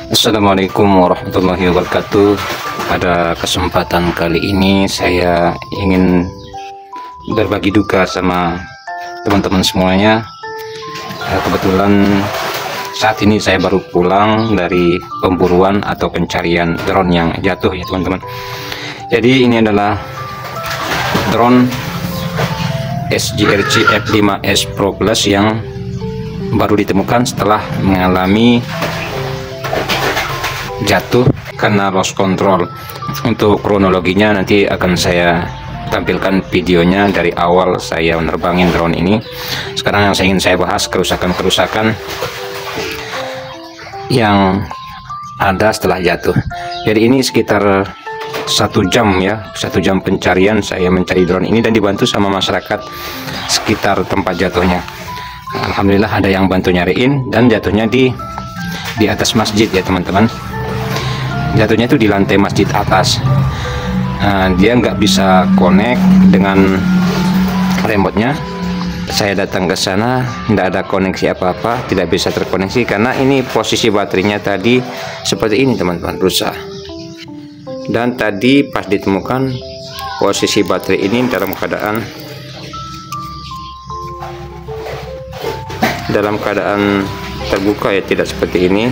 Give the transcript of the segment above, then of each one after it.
Assalamualaikum warahmatullahi wabarakatuh. Pada kesempatan kali ini saya ingin berbagi duka sama teman-teman semuanya. Kebetulan saat ini saya baru pulang dari pemburuan atau pencarian drone yang jatuh ya teman-teman. Jadi ini adalah drone SGRC F5S Pro Plus yang baru ditemukan setelah mengalami jatuh karena loss control. Untuk kronologinya nanti akan saya tampilkan videonya dari awal saya menerbangin drone ini. Sekarang yang ingin saya bahas kerusakan-kerusakan yang ada setelah jatuh. Jadi ini sekitar 1 jam ya, 1 jam pencarian saya mencari drone ini dan dibantu sama masyarakat sekitar tempat jatuhnya. Alhamdulillah ada yang bantu nyariin dan jatuhnya di atas masjid ya teman-teman. Jatuhnya itu di lantai masjid atas. Dia nggak bisa connect dengan remote-nya. Saya datang ke sana, tidak ada koneksi apa-apa, tidak bisa terkoneksi karena ini posisi baterainya tadi seperti ini teman-teman, rusak. Dan tadi pas ditemukan posisi baterai ini dalam keadaan terbuka ya, tidak seperti ini.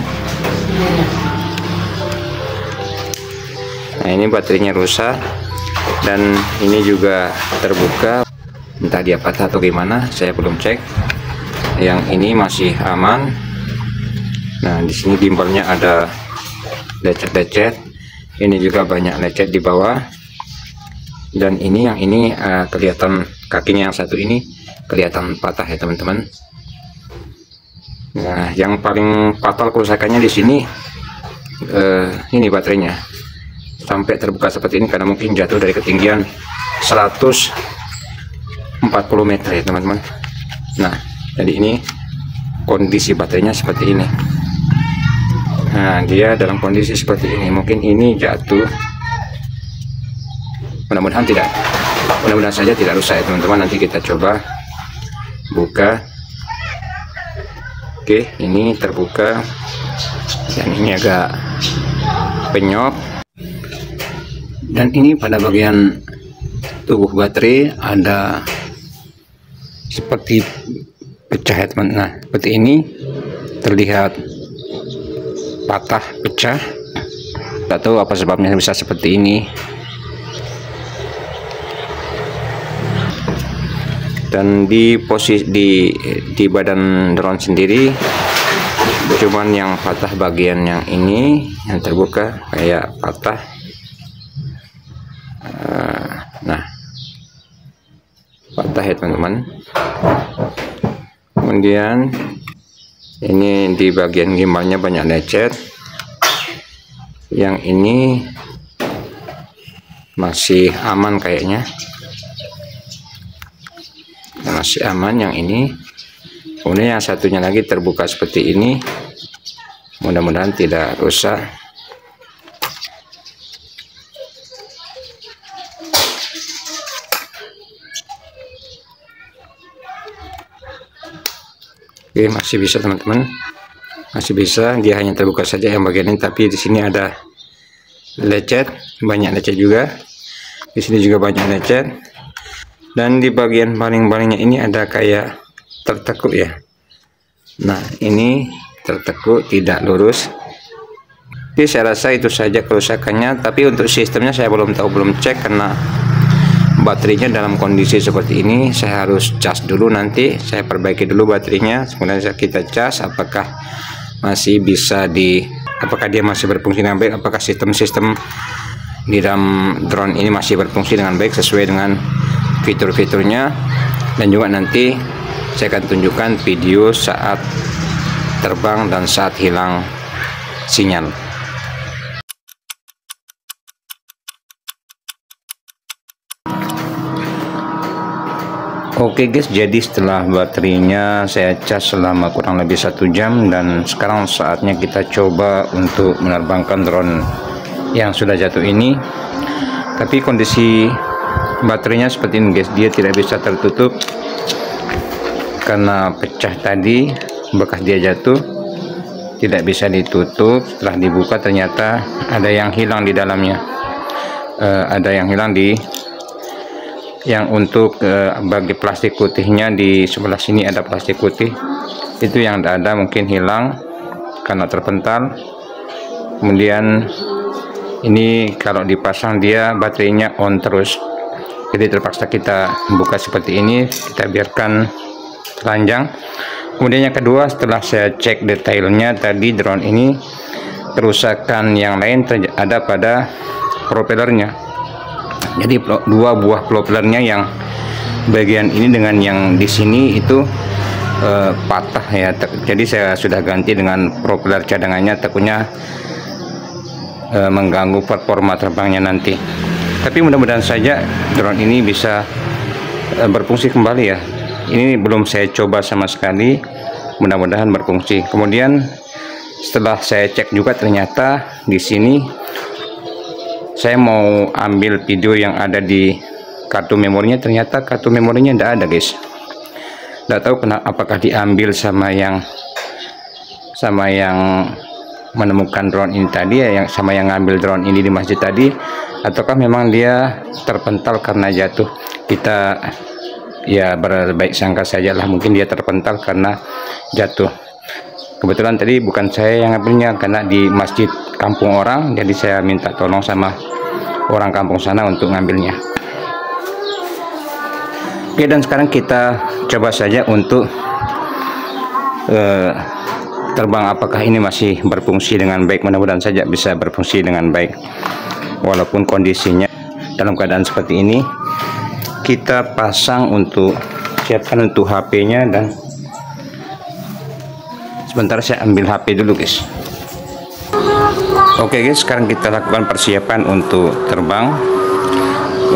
Nah ini baterainya rusak dan ini juga terbuka, entah dia patah atau gimana, saya belum cek. Yang ini masih aman. Nah di sini gimbalnya ada lecet-lecet, ini juga banyak lecet di bawah. Dan ini yang ini kelihatan kakinya yang satu ini kelihatan patah ya teman-teman. Nah yang paling fatal kerusakannya di sini ini baterainya sampai terbuka seperti ini karena mungkin jatuh dari ketinggian 140 meter ya teman-teman. Nah jadi ini kondisi baterainya seperti ini. Nah dia dalam kondisi seperti ini, mungkin ini jatuh, mudah-mudahan saja tidak rusak ya teman-teman. Nanti kita coba buka. Oke, ini terbuka dan ini agak penyok. Dan ini pada bagian tubuh baterai ada seperti pecah ya teman. Nah seperti ini terlihat patah, pecah. Tidak tahu apa sebabnya bisa seperti ini. Dan di posisi di badan drone sendiri cuman yang patah bagian yang ini yang terbuka kayak patah. Nah patah ya teman-teman. Kemudian ini di bagian gimbalnya banyak lecet. Yang ini masih aman kayaknya, masih aman yang ini. Kemudian yang satunya lagi terbuka seperti ini, mudah-mudahan tidak rusak. Oke, masih bisa teman-teman, masih bisa. Dia hanya terbuka saja yang bagian ini, tapi di sini ada lecet, banyak lecet juga. Di sini juga banyak lecet. Dan di bagian paling-palingnya ini ada kayak tertekuk ya. Nah ini tertekuk, tidak lurus. Jadi saya rasa itu saja kerusakannya. Tapi untuk sistemnya saya belum tahu, belum cek karena baterainya dalam kondisi seperti ini. Saya harus cas dulu, nanti saya perbaiki dulu baterainya, kemudian kita cas apakah masih bisa apakah dia masih berfungsi dengan baik, apakah sistem-sistem di dalam drone ini masih berfungsi dengan baik sesuai dengan fitur-fiturnya. Dan juga nanti saya akan tunjukkan video saat terbang dan saat hilang sinyal. Oke guys, jadi setelah baterainya saya cas selama kurang lebih 1 jam dan sekarang saatnya kita coba untuk menerbangkan drone yang sudah jatuh ini. Tapi kondisi baterainya seperti ini guys, dia tidak bisa tertutup karena pecah tadi, bekas dia jatuh, tidak bisa ditutup. Setelah dibuka ternyata ada yang hilang di dalamnya. Ada yang hilang di yang untuk bagi plastik putihnya. Di sebelah sini ada plastik putih, itu yang ada mungkin hilang karena terpental. Kemudian ini kalau dipasang dia baterainya on terus, jadi terpaksa kita buka seperti ini, kita biarkan telanjang. Kemudian yang kedua, setelah saya cek detailnya tadi, drone ini kerusakan yang lain ada pada propellernya. Jadi dua buah propellernya, yang bagian ini dengan yang di sini itu patah ya. Jadi saya sudah ganti dengan propeller cadangannya, takutnya mengganggu performa terbangnya nanti. Tapi mudah-mudahan saja drone ini bisa berfungsi kembali ya. Ini belum saya coba sama sekali, mudah-mudahan berfungsi. Kemudian setelah saya cek juga ternyata di sini saya mau ambil video yang ada di kartu memorinya, ternyata kartu memorinya tidak ada guys. Tidak tahu kenapa, apakah diambil sama yang menemukan drone ini tadi ya, yang sama yang ngambil drone ini di masjid tadi, ataukah memang dia terpental karena jatuh. Kita ya berbaik sangka sajalah, mungkin dia terpental karena jatuh. Kebetulan tadi bukan saya yang ngambilnya, karena di masjid kampung orang, jadi saya minta tolong sama orang kampung sana untuk ngambilnya. Oke, dan sekarang kita coba saja untuk terbang, apakah ini masih berfungsi dengan baik. Mudah-mudahan saja bisa berfungsi dengan baik walaupun kondisinya dalam keadaan seperti ini. Kita pasang untuk siapkan untuk HP-nya, dan sebentar saya ambil HP dulu guys. Oke guys, sekarang kita lakukan persiapan untuk terbang,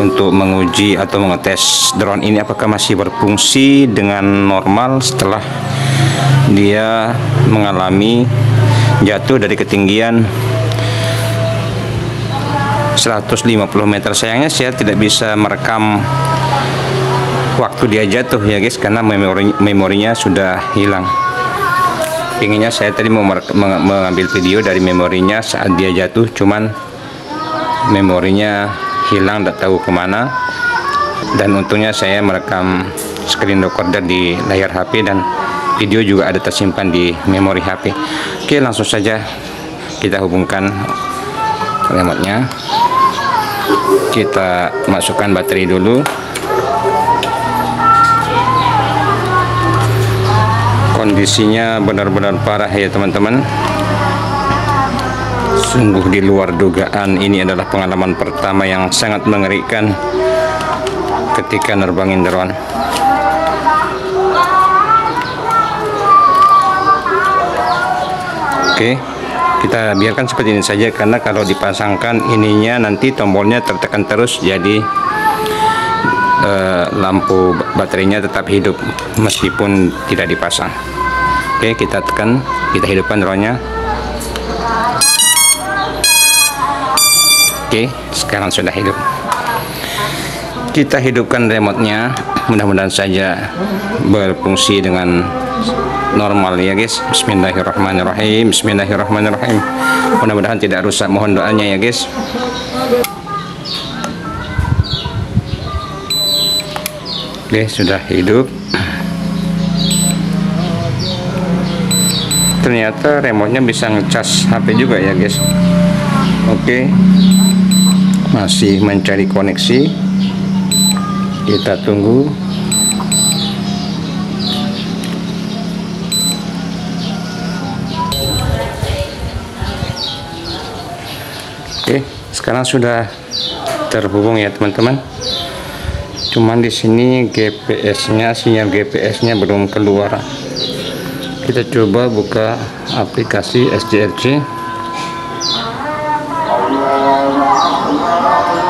untuk menguji atau mengetes drone ini apakah masih berfungsi dengan normal setelah dia mengalami jatuh dari ketinggian 150 meter. Sayangnya saya tidak bisa merekam waktu dia jatuh ya guys, karena memorinya sudah hilang. Inginnya saya tadi mau mengambil video dari memorinya saat dia jatuh, cuman memorinya hilang, tidak tahu kemana. Dan untungnya saya merekam screen recorder di layar HP, dan video juga ada tersimpan di memori HP. Oke, langsung saja kita hubungkan remote-nya. Kita masukkan baterai dulu. Kondisinya benar-benar parah ya teman-teman. Sungguh di luar dugaan. Ini adalah pengalaman pertama yang sangat mengerikan ketika nerbangin drone. Oke, kita biarkan seperti ini saja, karena kalau dipasangkan ininya nanti tombolnya tertekan terus, jadi lampu baterainya tetap hidup meskipun tidak dipasang. Oke, kita tekan, kita hidupkan drone-nya. Oke, sekarang sudah hidup. Kita hidupkan remote-nya, mudah-mudahan saja berfungsi dengan normal ya guys. Bismillahirrahmanirrahim. Bismillahirrahmanirrahim. Mudah-mudahan tidak rusak, mohon doanya ya guys. Oke, sudah hidup. Ternyata remote-nya bisa ngecas HP juga ya guys. Oke, masih mencari koneksi, kita tunggu. Oke, sekarang sudah terhubung ya teman-teman. Cuman di sini GPS-nya, sinyal GPS-nya belum keluar. Kita coba buka aplikasi SJRC.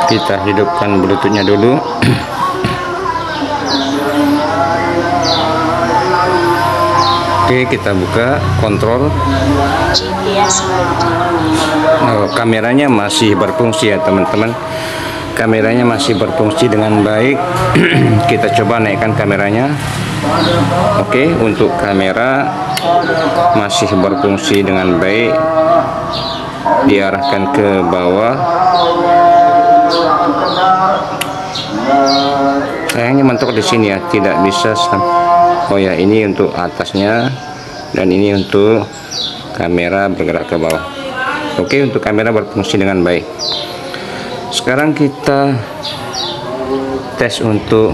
Kita hidupkan Bluetooth-nya dulu. Oke, kita buka kontrol. Kameranya masih berfungsi ya teman-teman. Kameranya masih berfungsi dengan baik. Kita coba naikkan kameranya. Oke, untuk kamera masih berfungsi dengan baik, diarahkan ke bawah. Sayangnya mentok di sini ya, tidak bisa. Oh ya, ini untuk atasnya dan ini untuk kamera bergerak ke bawah. Oke, untuk kamera berfungsi dengan baik. Sekarang kita tes untuk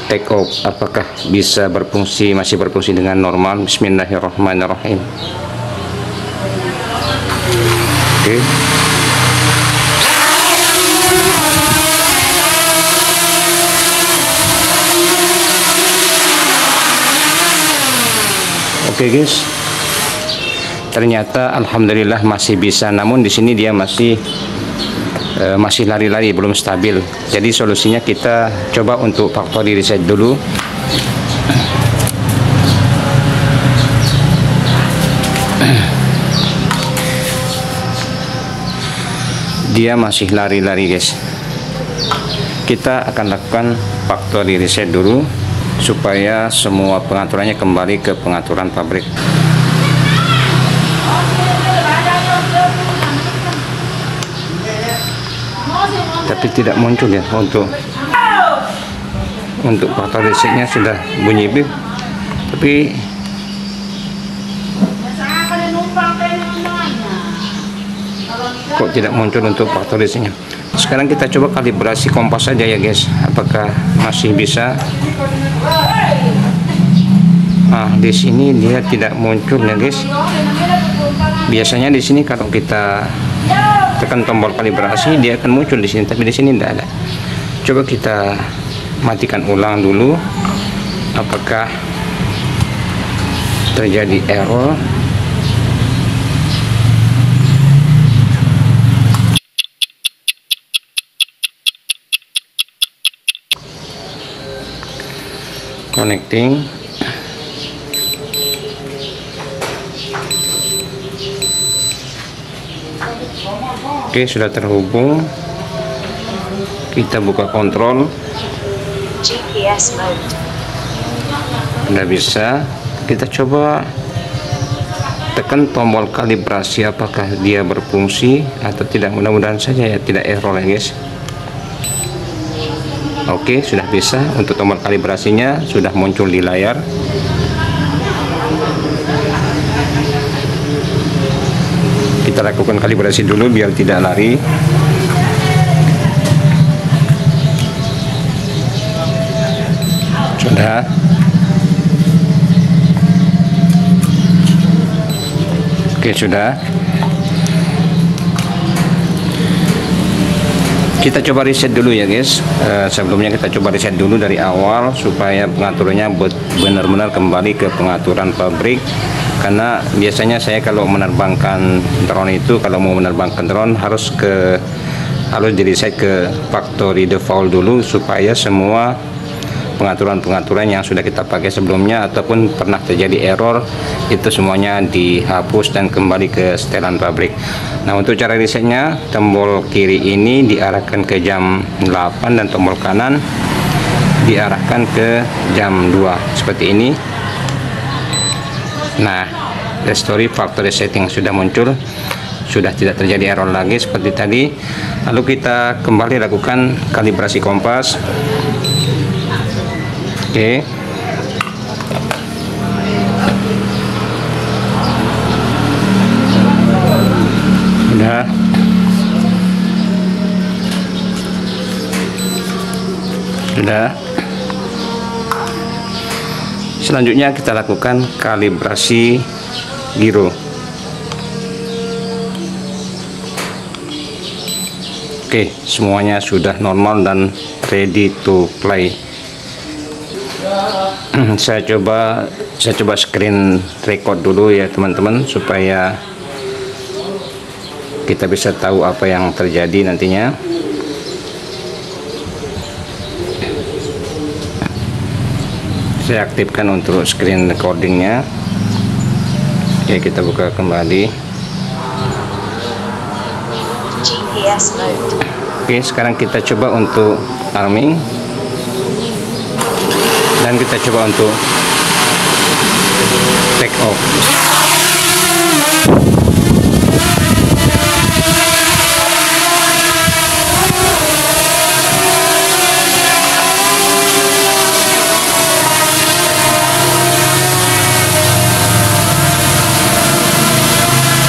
take off, apakah bisa berfungsi, masih berfungsi dengan normal. Bismillahirrahmanirrahim. Oke. Oke guys, ternyata alhamdulillah masih bisa, namun di sini dia masih lari-lari, belum stabil. Jadi solusinya kita coba untuk factory reset dulu. Dia masih lari-lari guys. Kita akan lakukan factory reset dulu supaya semua pengaturannya kembali ke pengaturan pabrik. Tapi tidak muncul ya, untuk faktor resetnya sudah bunyi bip, tapi kok tidak muncul untuk faktor resetnya. Sekarang kita coba kalibrasi kompas saja ya guys, apakah masih bisa. Nah, di sini dia tidak muncul ya guys. Biasanya di sini kalau kita tekan tombol kalibrasi dia akan muncul di sini, tapi di sini tidak ada. Coba kita matikan ulang dulu, apakah terjadi error. Connecting. Oke, sudah terhubung. Kita buka kontrol. GPS mode. Sudah bisa. Kita coba tekan tombol kalibrasi, apakah dia berfungsi atau tidak. Mudah-mudahan saja ya tidak error ya guys. Oke, sudah bisa. Untuk tombol kalibrasinya sudah muncul di layar. Kita lakukan kalibrasi dulu biar tidak lari. Sudah. Oke, sudah. Kita coba reset dulu ya guys. Sebelumnya kita coba reset dulu dari awal supaya pengaturannya benar-benar kembali ke pengaturan pabrik. Karena biasanya saya kalau menerbangkan drone itu, kalau mau menerbangkan drone harus di reset ke factory default dulu supaya semua pengaturan-pengaturan yang sudah kita pakai sebelumnya ataupun pernah terjadi error itu semuanya dihapus dan kembali ke setelan pabrik. Nah, untuk cara resetnya, tombol kiri ini diarahkan ke jam 8 dan tombol kanan diarahkan ke jam 2 seperti ini. Nah, restore factory setting sudah muncul, sudah tidak terjadi error lagi seperti tadi. Lalu kita kembali lakukan kalibrasi kompas. Oke. Sudah. Sudah. Selanjutnya kita lakukan kalibrasi giro. Oke, semuanya sudah normal dan ready to play. Saya coba screen record dulu ya teman-teman supaya kita bisa tahu apa yang terjadi nantinya. Saya aktifkan untuk screen recordingnya. Oke, kita buka kembali. GPS mode. Oke, sekarang kita coba untuk arming. dan kita coba untuk take off.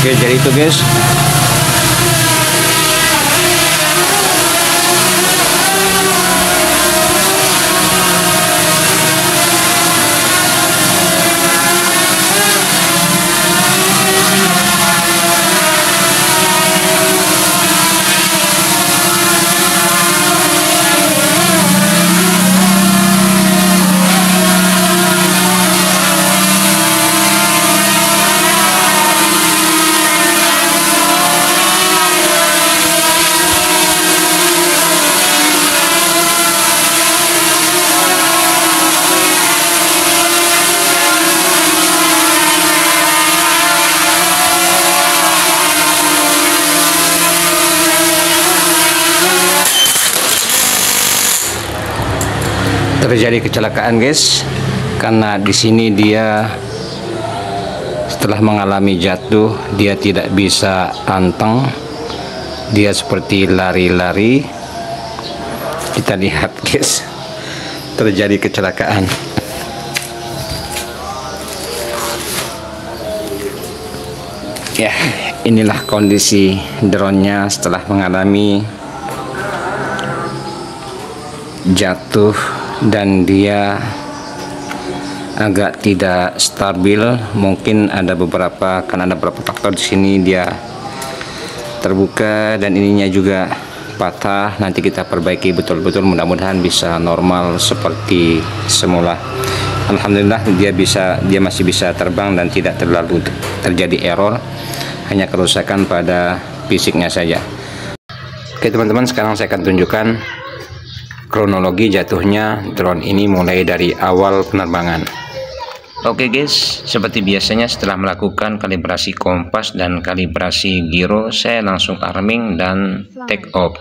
Oke, jadi itu guys. Terjadi kecelakaan guys, karena di sini dia setelah mengalami jatuh dia tidak bisa anteng, dia seperti lari-lari. Kita lihat guys, terjadi kecelakaan. Ya, inilah kondisi drone-nya setelah mengalami jatuh, dan dia agak tidak stabil. Mungkin ada beberapa, karena ada beberapa faktor di sini dia terbuka dan ininya juga patah. Nanti kita perbaiki betul-betul, mudah-mudahan bisa normal seperti semula. Alhamdulillah dia masih bisa terbang dan tidak terlalu terjadi error, hanya kerusakan pada fisiknya saja. Oke teman-teman, sekarang saya akan tunjukkan kronologi jatuhnya drone ini mulai dari awal penerbangan. Oke guys, seperti biasanya setelah melakukan kalibrasi kompas dan kalibrasi gyro, saya langsung arming dan take off.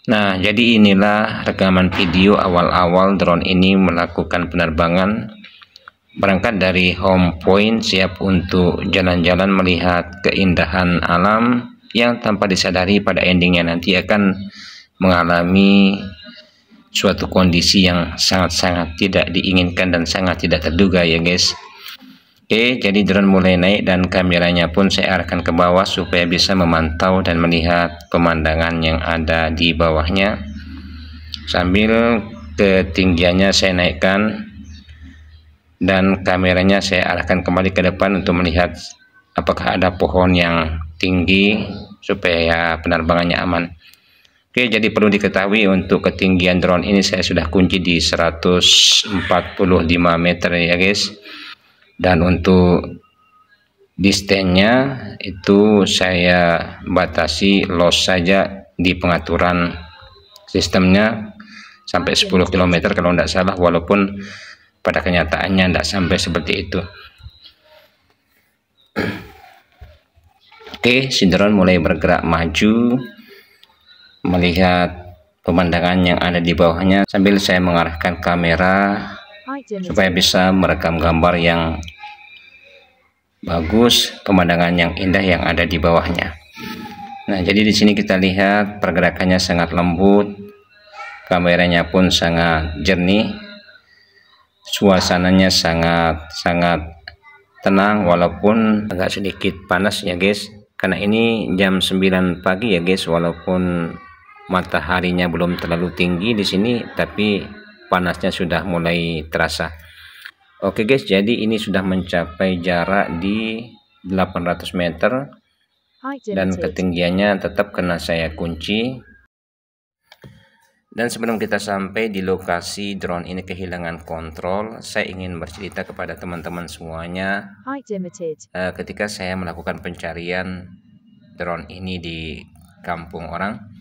Nah, jadi inilah rekaman video awal-awal drone ini melakukan penerbangan. Berangkat dari home point, siap untuk jalan-jalan melihat keindahan alam yang tanpa disadari pada endingnya nanti akan mengalami suatu kondisi yang sangat-sangat tidak diinginkan dan sangat tidak terduga ya guys. Oke, jadi drone mulai naik dan kameranya pun saya arahkan ke bawah supaya bisa memantau dan melihat pemandangan yang ada di bawahnya. Sambil ketinggiannya saya naikkan dan kameranya saya arahkan kembali ke depan untuk melihat apakah ada pohon yang tinggi supaya penerbangannya aman. Oke, jadi perlu diketahui untuk ketinggian drone ini saya sudah kunci di 145 meter ya guys. Dan untuk distance-nya itu saya batasi loss saja di pengaturan sistemnya sampai 10 km kalau tidak salah, walaupun pada kenyataannya tidak sampai seperti itu. Oke, si drone mulai bergerak maju melihat pemandangan yang ada di bawahnya sambil saya mengarahkan kamera supaya bisa merekam gambar yang bagus, pemandangan yang indah yang ada di bawahnya. Nah, jadi di sini kita lihat pergerakannya sangat lembut, kameranya pun sangat jernih, suasananya sangat tenang walaupun agak sedikit panas ya guys, karena ini jam 9 pagi ya guys, walaupun mataharinya belum terlalu tinggi di sini, tapi panasnya sudah mulai terasa. Oke guys, jadi ini sudah mencapai jarak di 800 meter dan ketinggiannya tetap kena saya kunci. Dan sebelum kita sampai di lokasi drone ini kehilangan kontrol, saya ingin bercerita kepada teman-teman semuanya. Ketika saya melakukan pencarian drone ini di kampung orang,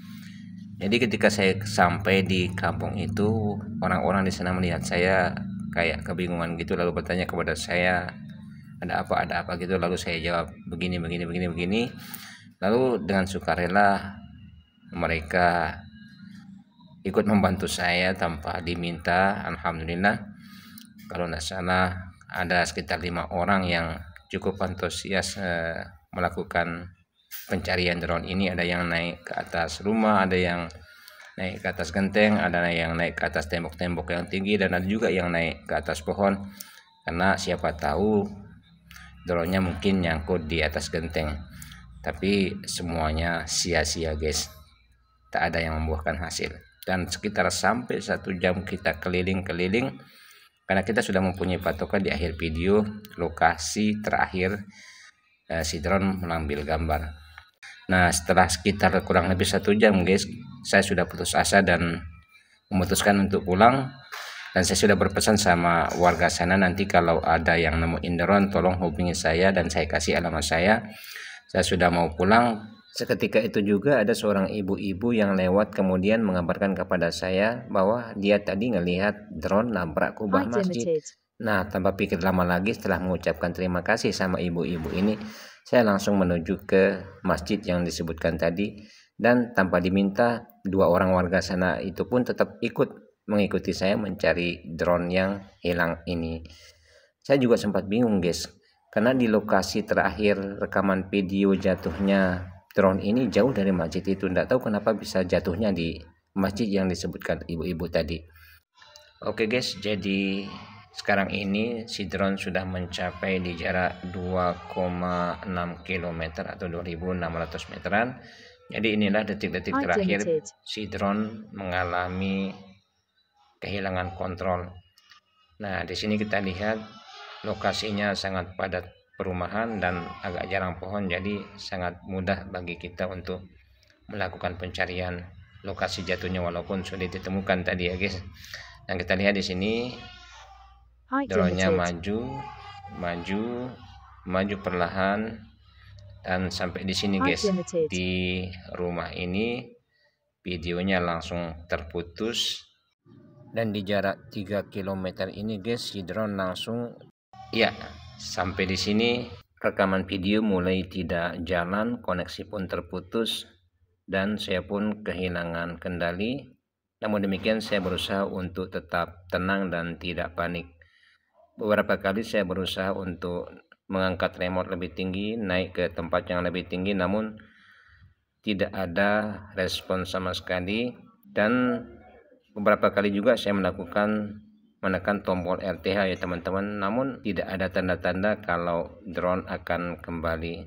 jadi ketika saya sampai di kampung itu, orang-orang di sana melihat saya kayak kebingungan gitu, lalu bertanya kepada saya, ada apa gitu. Lalu saya jawab begini. Lalu dengan sukarela mereka ikut membantu saya tanpa diminta. Alhamdulillah, kalau tidak salah ada sekitar 5 orang yang cukup antusias melakukan pencarian drone ini. Ada yang naik ke atas rumah, ada yang naik ke atas genteng, ada yang naik ke atas tembok-tembok yang tinggi, dan ada juga yang naik ke atas pohon, karena siapa tahu drone-nya mungkin nyangkut di atas genteng. Tapi semuanya sia-sia guys, tak ada yang membuahkan hasil. Dan sekitar sampai 1 jam kita keliling-keliling, karena kita sudah mempunyai patokan di akhir video lokasi terakhir si drone mengambil gambar. Nah, setelah sekitar kurang lebih 1 jam guys, saya sudah putus asa dan memutuskan untuk pulang. Dan saya sudah berpesan sama warga sana, nanti kalau ada yang nemuin drone tolong hubungi saya, dan saya kasih alamat saya. Saya sudah mau pulang. Seketika itu juga ada seorang ibu-ibu yang lewat kemudian mengabarkan kepada saya bahwa dia tadi ngelihat drone nabrak kubah masjid. Nah, tanpa pikir lama lagi, setelah mengucapkan terima kasih sama ibu-ibu ini, saya langsung menuju ke masjid yang disebutkan tadi. Dan tanpa diminta, 2 orang warga sana itu pun tetap ikut mengikuti saya mencari drone yang hilang ini. Saya juga sempat bingung guys, karena di lokasi terakhir rekaman video jatuhnya drone ini jauh dari masjid itu. Tidak tahu kenapa bisa jatuhnya di masjid yang disebutkan ibu-ibu tadi. Oke guys, jadi sekarang ini si drone sudah mencapai di jarak 2,6 km atau 2.600 meteran. Jadi inilah detik-detik terakhir si drone mengalami kehilangan kontrol. Nah, di sini kita lihat lokasinya sangat padat perumahan dan agak jarang pohon, jadi sangat mudah bagi kita untuk melakukan pencarian lokasi jatuhnya walaupun sulit ditemukan tadi ya guys. Dan kita lihat di sini drone-nya maju perlahan, dan sampai di sini guys, di rumah ini videonya langsung terputus. Dan di jarak 3 km ini guys, si drone langsung sampai di sini rekaman video mulai tidak jalan, koneksi pun terputus, dan saya pun kehilangan kendali. Namun demikian saya berusaha untuk tetap tenang dan tidak panik. Beberapa kali saya berusaha untuk mengangkat remote lebih tinggi, naik ke tempat yang lebih tinggi, namun tidak ada respon sama sekali. Dan beberapa kali juga saya menekan tombol RTH ya teman-teman, namun tidak ada tanda-tanda kalau drone akan kembali.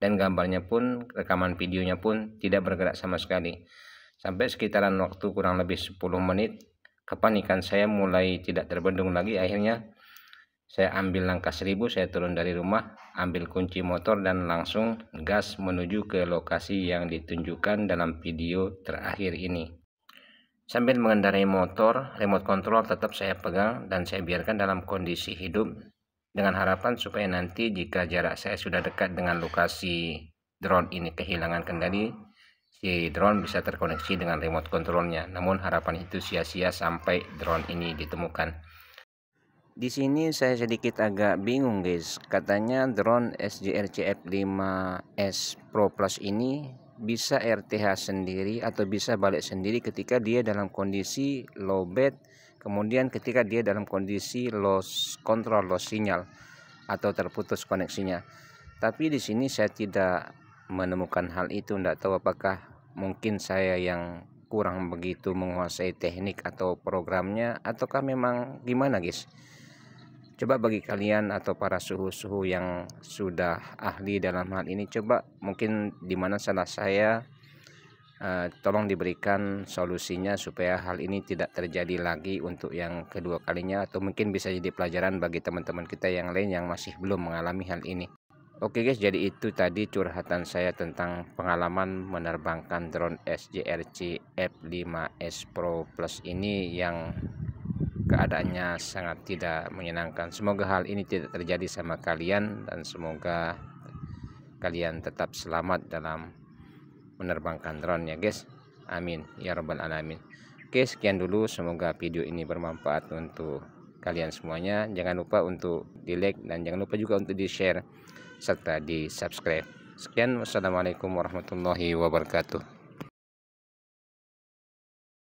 Dan gambarnya pun, rekaman videonya pun tidak bergerak sama sekali. Sampai sekitaran waktu kurang lebih 10 menit, kepanikan saya mulai tidak terbendung lagi. Akhirnya saya ambil langkah 1000, saya turun dari rumah, ambil kunci motor dan langsung gas menuju ke lokasi yang ditunjukkan dalam video terakhir ini. Sambil mengendarai motor, remote control tetap saya pegang dan saya biarkan dalam kondisi hidup, dengan harapan supaya nanti jika jarak saya sudah dekat dengan lokasi drone ini kehilangan kendali, si drone bisa terkoneksi dengan remote controlnya. Namun harapan itu sia-sia sampai drone ini ditemukan. Di sini saya sedikit agak bingung guys, katanya drone SJRC F5S Pro Plus ini bisa RTH sendiri atau bisa balik sendiri ketika dia dalam kondisi lowbat, kemudian ketika dia dalam kondisi loss sinyal atau terputus koneksinya. Tapi di sini saya tidak menemukan hal itu. Tidak tahu apakah mungkin saya yang kurang begitu menguasai teknik atau programnya, ataukah memang gimana guys. Coba bagi kalian atau para suhu-suhu yang sudah ahli dalam hal ini, coba mungkin di mana salah saya, tolong diberikan solusinya supaya hal ini tidak terjadi lagi untuk yang kedua kalinya, atau mungkin bisa jadi pelajaran bagi teman-teman kita yang lain yang masih belum mengalami hal ini. Oke guys, jadi itu tadi curhatan saya tentang pengalaman menerbangkan drone SJRC F5S Pro Plus ini yang keadaannya sangat tidak menyenangkan. Semoga hal ini tidak terjadi sama kalian dan semoga kalian tetap selamat dalam menerbangkan drone ya guys. Amin ya rabbal alamin. Oke, sekian dulu, semoga video ini bermanfaat untuk kalian semuanya. Jangan lupa untuk di like dan jangan lupa juga untuk di share serta di subscribe. Sekian, wassalamualaikum warahmatullahi wabarakatuh.